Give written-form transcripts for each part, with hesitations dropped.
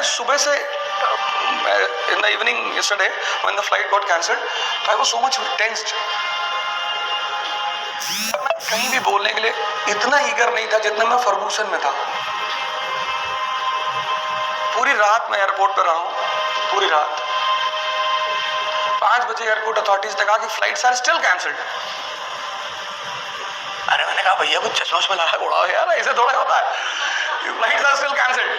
सुबह से in the evening yesterday when the flight got cancelled, I was so much tensed. मैं कहीं भी बोलने के लिए इतना ईगर नहीं था जितना मैं फर्गूसन में था। पूरी रात मैं एयरपोर्ट पर रहा हूँ, पूरी रात 5 बजे एयरपोर्ट अथॉरिटीज ने कहा कि फ्लाइट्स आर स्टिल कैंसल्ड। अरे मैंने कहा भैया कुछ चश्मा में लगा उड़ाओ यार, ऐसे थोड़ा होता है, फ्लाइट्स आर स्टिल कैंसल्ड।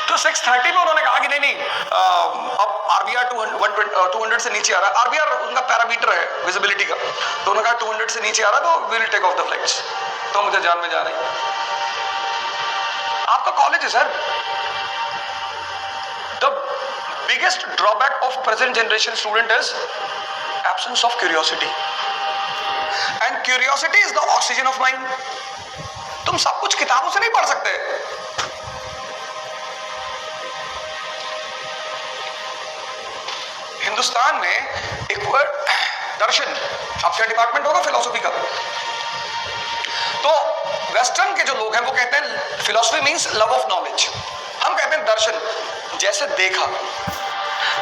तो 6:30 में उन्होंने कहा कि नहीं अब आरबीआर 200 से नीचे आ रहा है। आरबीआर उनका पैरामीटर है विजिबिलिटी का, तो उन्होंने कहा 200 से नीचे आ रहा है तो we will take off the flights. तो मुझे जान में जा रही, आपका कॉलेज है sir. The biggest drawback of present generation student is absence of curiosity, and curiosity is the oxygen of mind. तुम सब कुछ किताबों से नहीं पढ़ सकते। हिंदुस्तान में एक वर्ड दर्शन, आपका डिपार्टमेंट होगा फिलॉसफी का, तो वेस्टर्न के जो लोग हैं वो कहते हैं philosophy means love of knowledge, हम कहते हैं दर्शन जैसे देखा,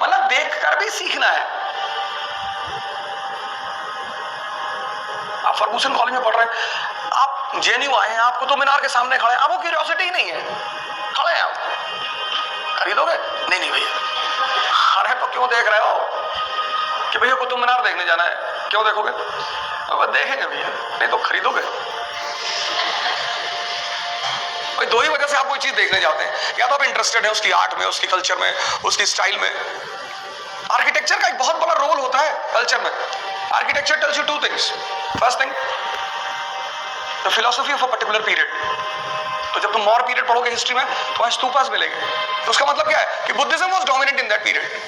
मतलब देख कर भी सीखना है। आप फर्गूसन कॉलेज में पढ़ रहे हैं, आप जेएनयू आए हैं, आपको तो मीनार के सामने खड़े हैं, आपको क्यूरियोसिटी ही नहीं है, खड़े हैं आप, खरीदोगे? नहीं भैया। अरे तो क्यों देख रहे हो कि भैया कुतुब मीनार देखने जाना है, क्यों देखोगे? अब देखेंगे भैया, नहीं तो खरीदोगे। भाई दो ही वजह से आप कोई चीज देखने जाते हैं, या तो आप इंटरेस्टेड है उसकी आर्ट में, उसकी कल्चर में, उसकी स्टाइल में। आर्किटेक्चर का एक बहुत बड़ा रोल होता है कल्चर में। Architecture tells you 2 things. First thing, the philosophy of a particular period. तो जब तुम मौर्य पीरियड पढ़ोगे हिस्ट्री में तो वहां स्तूपास मिलेंगे, तो उसका मतलब क्या है कि Buddhism was dominant in that period.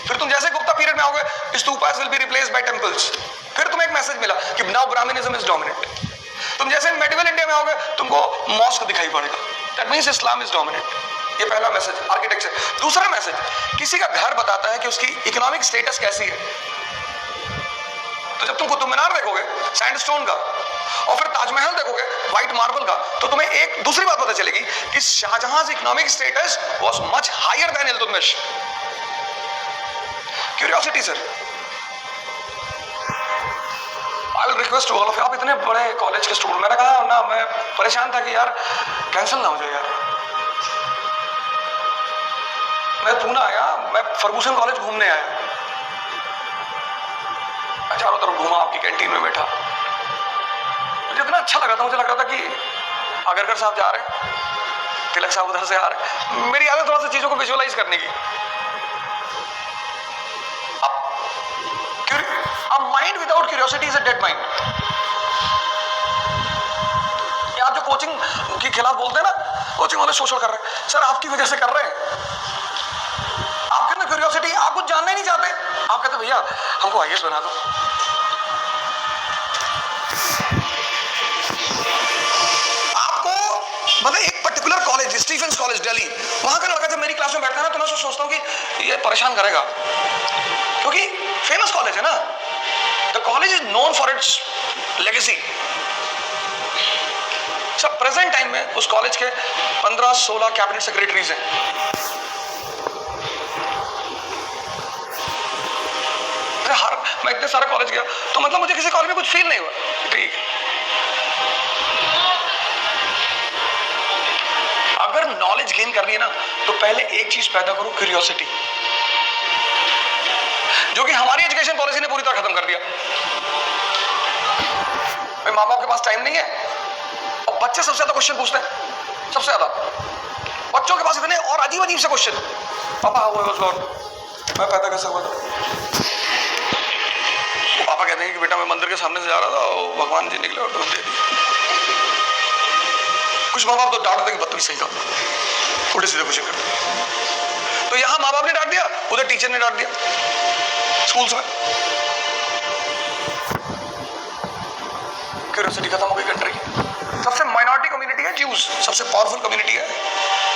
फिर तुम जैसे गुप्ता पीरियड में आओगे, stupas will be replaced by temples. फिर तुम्हें एक मैसेज मिला कि नाउ ब्राह्मणिज्म इज डोमिनेंट। तुम जैसे मेडिवल इंडिया में आओगे, तुमको मॉस्क दिखाई पड़ेगा, that means Islam is dominant. ये पहला मैसेज आर्किटेक्चर। दूसरा मैसेज, किसी का घर बताता है कि उसकी इकोनॉमिक स्टेटस कैसी है। तो जब तुम कुतुब मीनार देखोगे सैंडस्टोन का, और फिर ताजमहल देखोगे व्हाइट मार्बल का, तो तुम्हें एक दूसरी बात पता चलेगी कि Shahjahan economic status was much higher than Iltutmish. Curiosity sir. I will request to all of you, आप इतने बड़े कॉलेज के स्टूडेंट, मैंने कहा ना, मैं परेशान था कि यार कैंसिल ना हो जाए यार। मैं पूना आया, मैं फर्गूसन कॉलेज घूमने आया, मैं चारों तरफ घूमा, आपकी कैंटीन में बैठा, मुझे इतना अच्छा लग रहा था। मुझे लग रहा था कि आगरकर साहब जा रहे हैं, तिलक साहब उधर से आ रहे हैं। मेरी आदत थोड़ा सा चीजों को विजुअलाइज करने की। A mind without curiosity is a dead mind. ये आप जो कोचिंग के खिलाफ बोलते हैं ना, कोचिंग वाले शोषण कर रहे हैं, सर आपकी वजह से कर रहे हैं। आपके अंदर क्यूरियोसिटी, आप कुछ जानना ही नहीं चाहते, आप कहते भैया हमको आईएएस बना दो। आपको मतलब एक particular college, Stephens college Delhi, वहां का लड़का जब मेरी क्लास में बैठता है ना, तो मैं सोचता हूँ कि ये परेशान करेगा, क्योंकि फेमस कॉलेज है ना। The college is known for its legacy. सब प्रेजेंट टाइम में उस कॉलेज के 15-16 कैबिनेट सेक्रेटरीज हैं। मैं इतने सारे कॉलेज गया, तो मतलब मुझे किसी कॉलेज में कुछ फील नहीं हुआ। ठीक, अगर नॉलेज गेन करनी है ना, तो पहले एक चीज पैदा करो, क्यूरियोसिटी, जो कि हमारी एजुकेशन पॉलिसी ने पूरी तरह खत्म कर दिया। माँ बाप के पास टाइम नहीं है, और बच्चे सबसे ज्यादा क्वेश्चन पूछते हैं, सबसे ज्यादा बच्चों के पास इतने और अजीब अजीब से क्वेश्चन। पापा हाउ वाज गॉड, मैं पैदा कैसे हुआ था? पापा कहते हैं कि बेटा मैं मंदिर के सामने से जा रहा था और भगवान जी निकले और दे दिए। कुछ माँ बाप तो डांट देंगे, बदतमीज सही था, उल्टे सीधे क्वेश्चन करते। तो यहाँ माँ बाप ने डांट दिया, उधर टीचर ने डांट दिया स्कूल्स में। क्यूरियोसिटी खत्म हो गई कंट्री। सबसे माइनॉरिटी कम्युनिटी है ज्यूज, सबसे पावरफुल कम्युनिटी है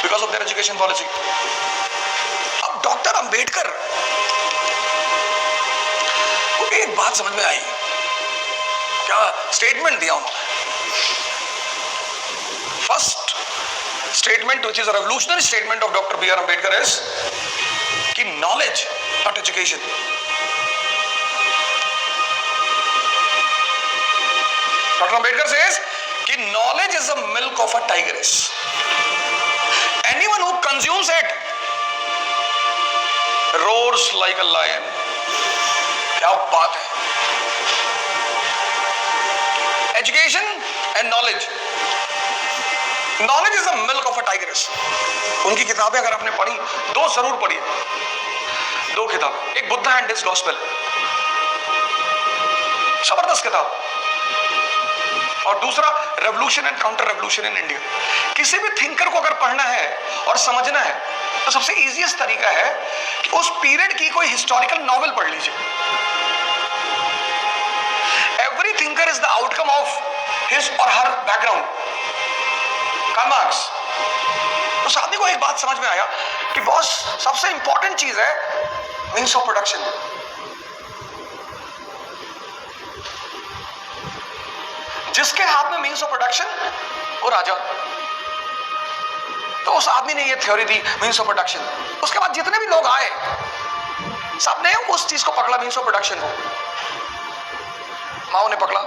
because of their education policy. अब डॉक्टर अंबेडकर को एक बात समझ में आई, क्या स्टेटमेंट दिया उन्होंने, first statement which is a revolutionary statement of Dr. B.R. Ambedkar is कि knowledge not education. Dr. Ambedkar says कि knowledge is the milk of a tigress. Anyone who consumes it roars like a lion. क्या बात है. Education and knowledge. Knowledge is the milk of a tigress. उनकी किताबें अगर आपने पढ़ी, दो जरूर पढ़ी, दो किताब, एक बुद्धा एंड हिज गॉस्पेल, जबरदस्त किताब, और दूसरा revolution and counter revolution in India. किसी भी थिंकर को अगर पढ़ना है और समझना है तो सबसे इजीएस्ट तरीका है कि उस पीरियड की कोई हिस्टोरिकल नॉवेल पढ़ लीजिए. Every thinker is the outcome of his और हर बैकग्राउंड. Karl Marx. उस आदमी को एक बात समझ में आया कि बॉस सबसे इंपॉर्टेंट चीज है मीन्स ऑफ प्रोडक्शन. जिसके हाथ में मीन्स ऑफ प्रोडक्शन वो राजा. तो उस आदमी ने ये theory the means of production. उसके बाद जितने भी लोग आए सबने उस चीज को पकड़ा मीन्स ऑफ प्रोडक्शन को. माओ ने पकड़ा,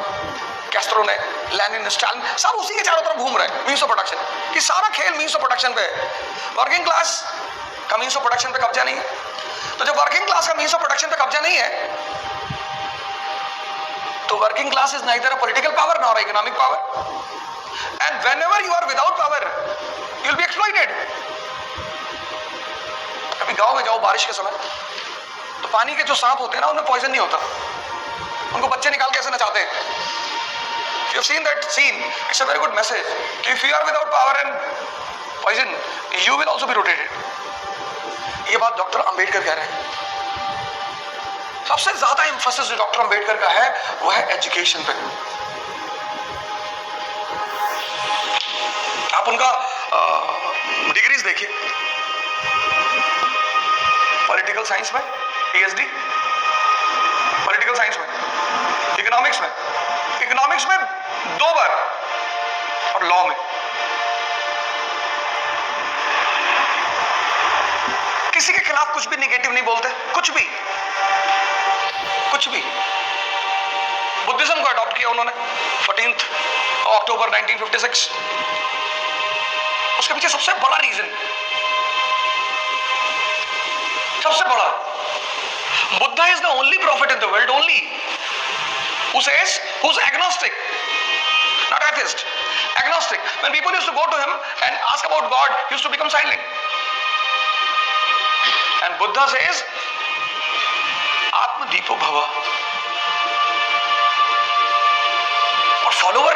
कैस्ट्रो ने, लेनिन, स्टालिन, सब उसी के चारों तरफ घूम रहे हैं मीन्स ऑफ प्रोडक्शन. कि सारा खेल मीन्स ऑफ प्रोडक्शन पे है. वर्किंग क्लास का मीन्स ऑफ प्रोडक्शन पे कब्जा नहीं है. तो जब वर्किंग क्लास का मीन्स ऑफ प्रोडक्शन पे कब्जा नहीं है तो working class is neither a political power nor economic power. And whenever you are without power you will be exploited. कभी गांव में जाओ बारिश के समय तो पानी के जो सांप होते हैं ना उनमें पॉइजन नहीं होता. उनको बच्चे निकाल के ऐसे नचाते हैं. You have seen that scene. It's a very good message. If you are without power and poison, you will also be rotated. ये बात डॉक्टर अंबेडकर कह रहे हैं. सबसे ज्यादा एम्फेसिस जो डॉक्टर अंबेडकर का है वो है एजुकेशन पे. आप उनका डिग्रीज देखिए. पॉलिटिकल साइंस में पीएचडी, पॉलिटिकल साइंस में, इकोनॉमिक्स में, इकोनॉमिक्स में 2 बार, और लॉ में. किसी के खिलाफ कुछ भी निगेटिव नहीं बोलते, कुछ भी, कुछ भी. बुद्धिज्म को अडॉप्ट किया उन्होंने 14 अक्टूबर 1956. उसके पीछे सबसे बड़ा रीजन, सबसे बड़ा, Buddha is the only profit in the world, only who says, who's agnostic, not atheist, agnostic. When people used to go to him and ask about God, he used to become silent. And Buddha says, Atma Deepo Bhava. और follower,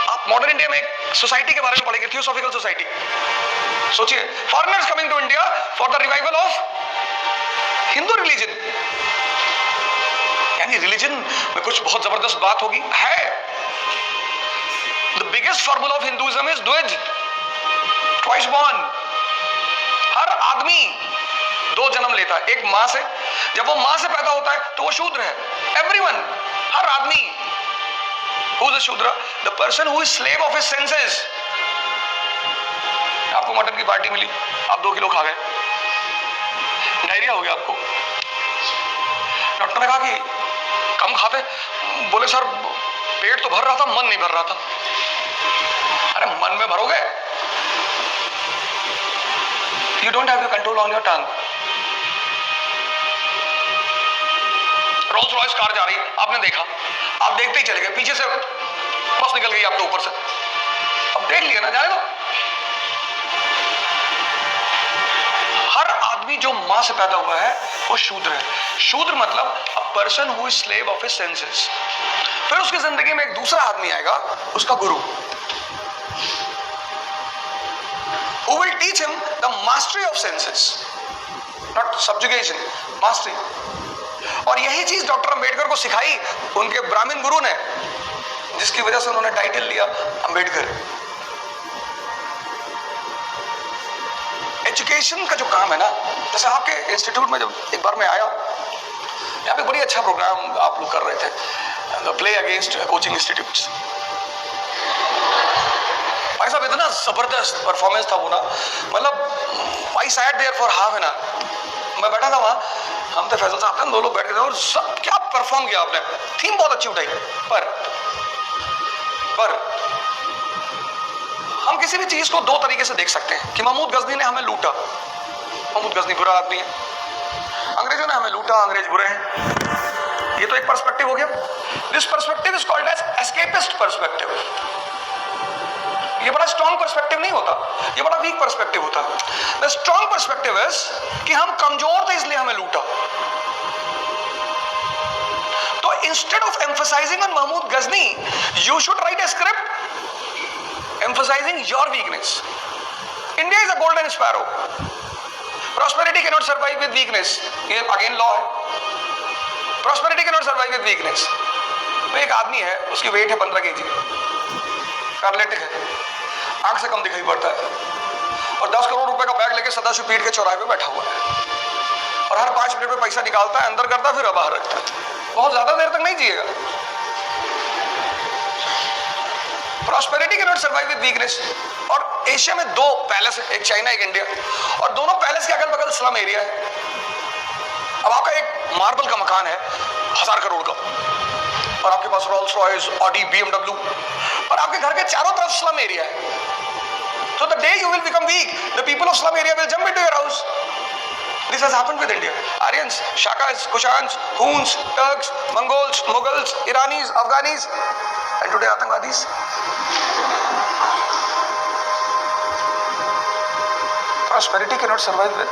आप modern India में एक society के बारे में पढ़ेंगे, theosophical society. सोचिए, foreigners coming to India for the revival of Hindu religion. यानी रिलीजन में कुछ बहुत जबरदस्त बात होगी, है. The biggest formula of Hinduism is द्विज, ट्वाइस बॉर्न. हर आदमी 2 जन्म लेता है, एक मां से. जब वो मां से पैदा होता है तो वो शूद्र है. एवरीवन, हर आदमी. हु इज अ शूद्र? The person who is slave of his senses. आपको मटन की पार्टी मिली, आप 2 किलो खा गए, डायरिया हो गया आपको. डॉक्टर ने कहा कि कम खाते, बोले सर पेट तो भर रहा था, मन नहीं भर रहा था. अरे मन में भरोगे, you don't have your control on your tongue. Rolls Royce car जा रही, आपने देखा, आप देखते ही चले गए, पीछे से बस निकल गई आपके ऊपर से. अब देख लिया ना, जाने दो. हर आदमी जो मां से पैदा हुआ है वो शूद्र है. शूद्र मतलब a person who is slave of his senses. फिर उसकी जिंदगी में एक दूसरा आदमी आएगा, उसका गुरु, who will teach him the mastery of senses, not subjugation, mastery. और यही चीज डॉक्टर अंबेडकर को सिखाई उनके ब्राह्मण गुरु ने, जिसकी वजह से उन्होंने टाइटल लिया अंबेडकर. एजुकेशन का जो काम है ना, जैसे आपके इंस्टीट्यूट में जब एक बार मैं आया, यहाँ पे बड़ी अच्छा प्रोग्राम आप लोग कर रहे थे, प्ले अगेंस्ट कोचिंग इंस्टीट्यूट्स. भाई साहब इतना जबरदस्त परफॉर्मेंस था वो ना, मतलब I sat there for half an hour. मैं बैठा था वहां, हम थे फैसल साहब, दो लोग बैठ गए और सब क्या परफॉर्म किया आपने, थीम बहुत अच्छी उठाई। पर हम किसी भी चीज को दो तरीके से देख सकते हैं कि महमूद गजनी ने हमें लूटा, महमूद गजनी बुरा आदमी है, अंग्रेजों ने हमें लूटा, अंग्रेज बुरे हैं, ये तो एक पर्सपेक्टिव हो गया। This perspective is called as escapist perspective. ये बड़ा स्ट्रॉन्ग पर्सपेक्टिव नहीं होता, ये बड़ा वीक पर्सपेक्टिव होता। द स्ट्रॉन्ग पर्सपेक्टिव इज कि हम कमजोर थे इसलिए हमें लूटा। तो instead of emphasising on Mahmud Ghazni, you should write a script emphasizing your weakness. India is a golden sparrow. Prosperity cannot survive with weakness. ये again law है. Prosperity cannot survive with weakness. तो एक आदमी है, उसकी वेट है 15 kg, पैरालिटिक है, आंख से कम दिखाई पड़ता है और 10 करोड़ रुपए का बैग लेके सदाशिव पीठ के चौराहे पे बैठा हुआ है और हर 5 मिनट में पैसा निकालता है, अंदर करता है, फिर बाहर रखता है। बहुत ज्यादा देर तक नहीं जिएगा। Prosperity can not survive with weakness. और एशिया में 2 पैलेस है, एक चाइना एक इंडिया, और दोनों पैलेस के अगल बगल स्लम एरिया है। अब आपका एक मार्बल का मकान है 1000 करोड़ का और आपके पास रोल्स रॉयस, ऑडी, BMW, और आपके घर के चारों तरफ स्लम एरिया है। So the day you will become weak, the people of slum area will jump into your house. This has happened with India. Aryans, Shakas, Kushans, Huns, Turks, Mongols, Mughals, Iranis, Afghanis, and today Atangwadis. Prosperity cannot survive with.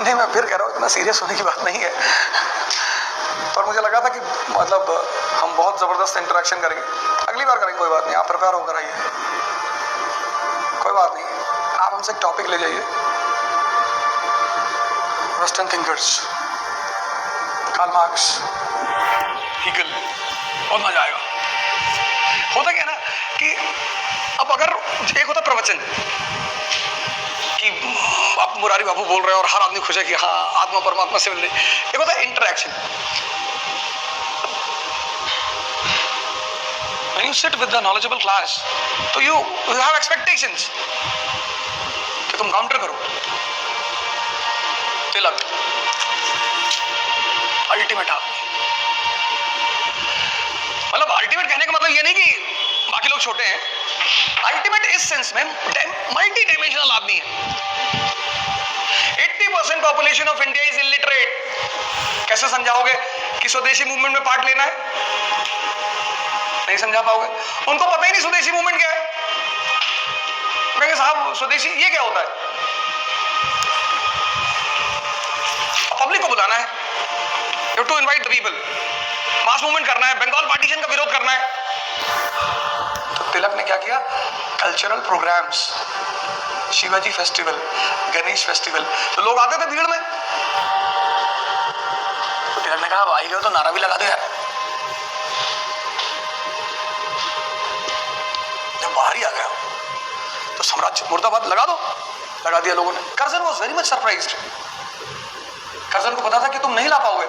नहीं, मैं फिर कह रहा हूँ, इतना serious होने की बात नहीं है, पर मुझे लगा था कि मतलब हम बहुत जबरदस्त इंटरेक्शन करेंगे। अगली बार करेंगे, कोई बात नहीं, आप प्रिपेयर होकर आइए, कोई बात नहीं। आप हमसे एक टॉपिक ले जाइए, western thinkers, Karl Marx, Hegel, बहुत मजा आएगा। होता क्या ना कि अब अगर एक होता प्रवचन कि आप मुरारी बाबू बोल रहे हैं और हर आदमी खुश है कि हाँ आत्मा परमात्मा से मिल रही, एक होता है interaction. When you sit with the knowledgeable class, तो you have expectations कि तुम काउंटर करो। तिलक अल्टीमेट आदमी, मतलब अल्टीमेट कहने का मतलब ये नहीं कि बाकी लोग छोटे हैं, अल्टीमेट इस सेंस में मल्टी डायमेंशनल आदमी है। 80% population of India is illiterate. कैसे समझाओगे कि स्वदेशी मूवमेंट में पार्ट लेना है? नहीं समझा पाओगे। उनको पता ही नहीं स्वदेशी मूवमेंट क्या है। कहेंगे साहब स्वदेशी ये क्या होता है? पब्लिक को बुलाना है, you have to invite the people, mass movement करना है, बंगाल पार्टीशन का विरोध करना है। तो तिलक ने क्या किया? Cultural programmes, Shivaji festival, Ganesh festival, तो लोग आते थे भीड़ में। तो तिलक ने कहा आई गए तो नारा भी लगा दो यार। जब बाहर ही आ गया तो सम्राट मुर्दाबाद लगा दो, लगा दिया लोगों ने। Curzon was very much surprised. Curzon को पता था कि तुम नहीं ला पाओगे।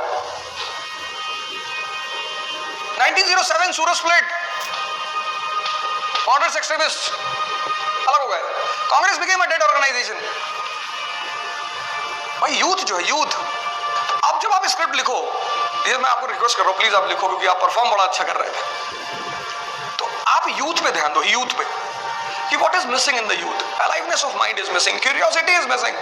1907 सूरत स्प्लिट, मॉडरेट एक्सट्रीमिस्ट अलग हो गए, Congress became a dead organisation. भाई यूथ जो है, यूथ, अब जब आप स्क्रिप्ट लिखो, ये मैं आपको रिक्वेस्ट कर रहा हूं प्लीज आप लिखो, क्योंकि आप परफॉर्म बड़ा अच्छा कर रहे थे। तो आप यूथ पे ध्यान दो, यूथ पे, कि what is missing in the youth. Aliveness of mind is missing, curiosity is missing.